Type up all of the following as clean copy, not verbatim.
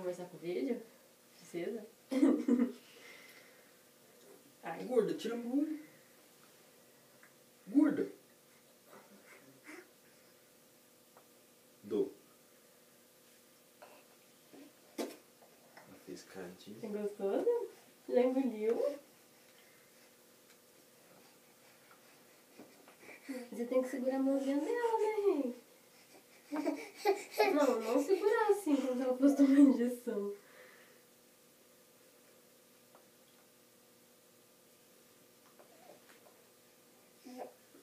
conversar com o vídeo? Precisa? Ai. Gorda, tira a mão. Gorda. Dou. Ela fez cantinho. Você gostou? Já engoliu? Você tem que segurar a mãozinha dela, né, Rei? Não, não segurar assim, como se ela fosse tomar injeção.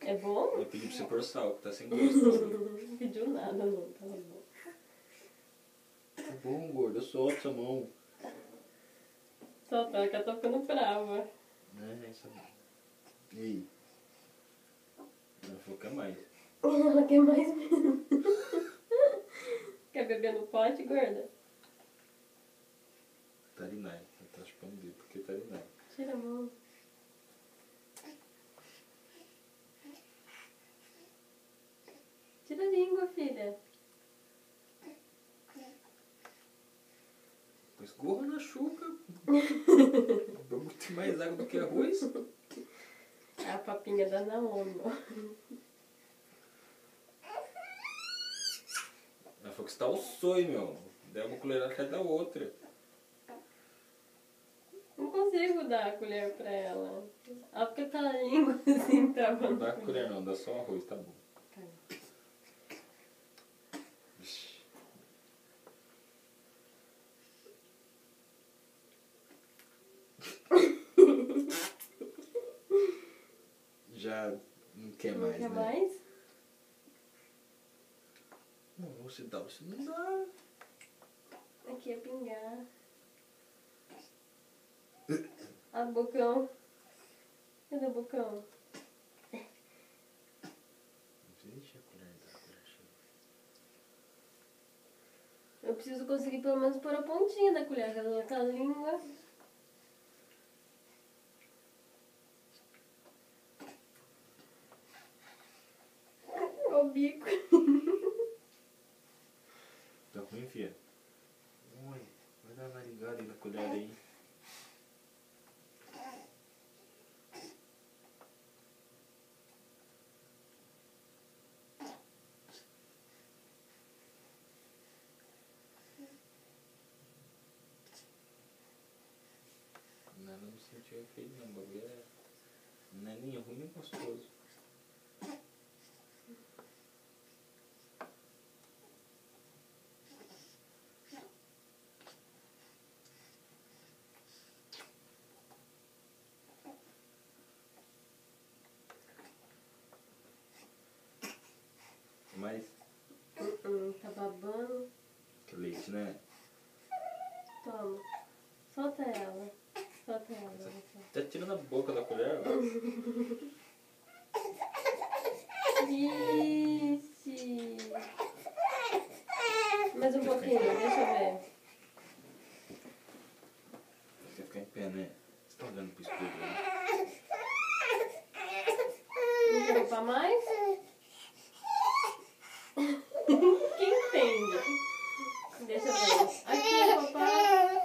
É bom? Eu pedi pra você pôr sal, que tá sem gosto. Não pediu nada, não. Tá bom. Tá bom, gorda, solta essa mão. Só tá, que ela tá ficando brava. É, isso aí. E aí? Ela falou que é mais. Ela quer mais mesmo. Quer beber no pote, gorda? Tarinai. Ela tá chupando o dedo, porque tarinai. Tira a mão. Tira a língua, filha. Pois gorra na chuca. Vamos ter mais água do que arroz. É a papinha da Naomi. Ela falou que você tá ao sonho, meu. Dá uma colherada atrás da outra. Não consigo dar a colher pra ela. Ela fica com a língua assim, travando. Não dá colher não, dá só arroz, tá bom. Vixe. Já não quer mais, Não quer né? mais? Não, você dá, você não dá. Aqui é pingar. Ah, bocão. Cadê o bocão? Deixa a colher dar, a colher cheia. Eu preciso conseguir pelo menos pôr a pontinha da colher, que ela tá a língua. O bico. Tá ruim, filha? Ui, vai dar uma narigada aí na colher aí. Nada não sentiu efeito não, o bagulho não é nem ruim nem gostoso. Mas, Tá babando. que leite, né? Toma. Solta ela. Solta ela. Você. Tá tirando a boca da colher, ó. Vixe. Mais um pouquinho, deixa eu ver. Você quer ficar em pé, né? Você tá olhando pro espelho, né? Não quer pra mais? Quem entende? Deixa eu ver. Aqui, papai.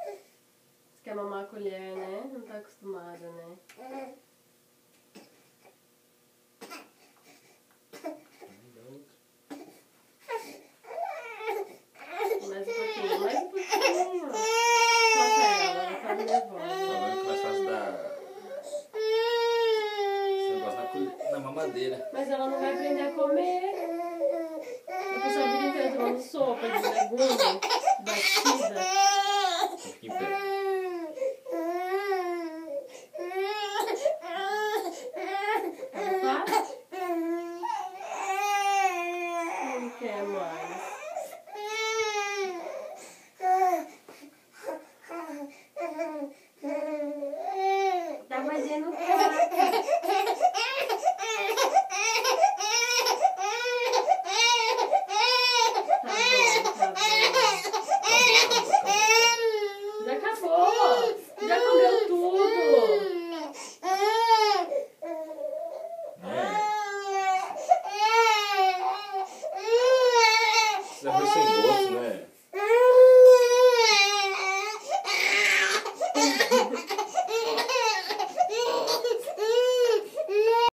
Você quer mamar a colher, né? Não tá acostumada, né? Dá outro. Mais um pouquinho, mais um pouquinho. Solta ela tá nervosa. Falando que mais fácil dar esse negócio na mamadeira. Mas ela não vai aprender a comer. Eu passei a vida inteira tomando sopa de legume, batida. Então fica em pé. Ela faz? Não quer mais. Tá fazendo caca. Tá bom. Já acabou. Já comeu tudo. Você é sem gosto, né?